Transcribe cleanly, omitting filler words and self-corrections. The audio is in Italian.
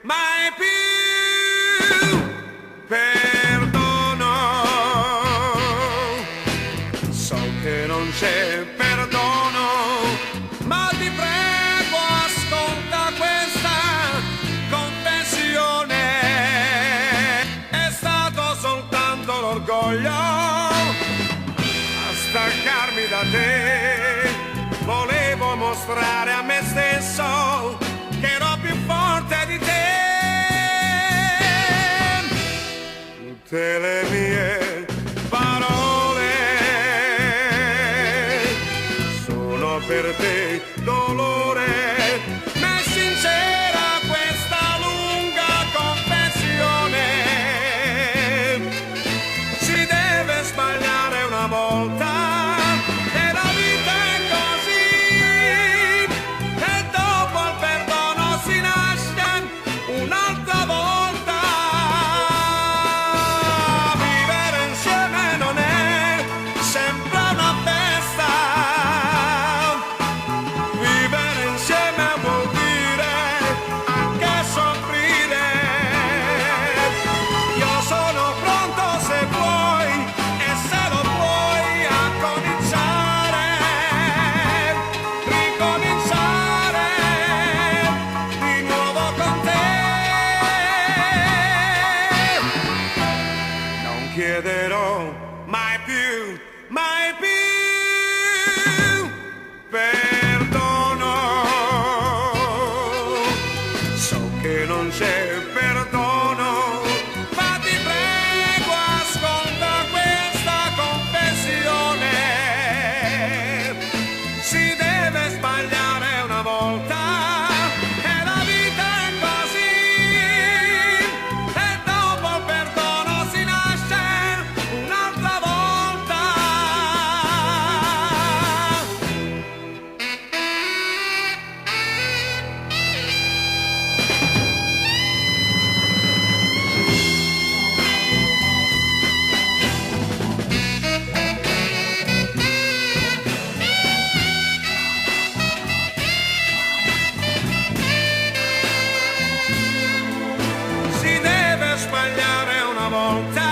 mai più perdono. So che non c'è perdono, ma ti prego ascolta questa confessione. È stato soltanto l'orgoglio a staccarmi da te. Volevo mostrare a me stesso che ero più forte di te. Tutte le mie parole sono per te dolore, ma è sincera questa lunga confessione. Si deve sbagliare una volta e la vita è così, e dopo il perdono si nasce un'altra volta. Vivere insieme non è sempre una festa, vivere insieme vuol dire anche soffrire. Io sono pronto se vuoi, e se lo vuoi, a cominciare, ricominciare di nuovo con te. Non chiederò mai più perdono. So che non c'è perdono, ma ti prego ascolta questa confessione. Si deve sbagliare una volta e la vita è così, e dopo il perdono si nasce un'altra volta. Si deve sbagliare una volta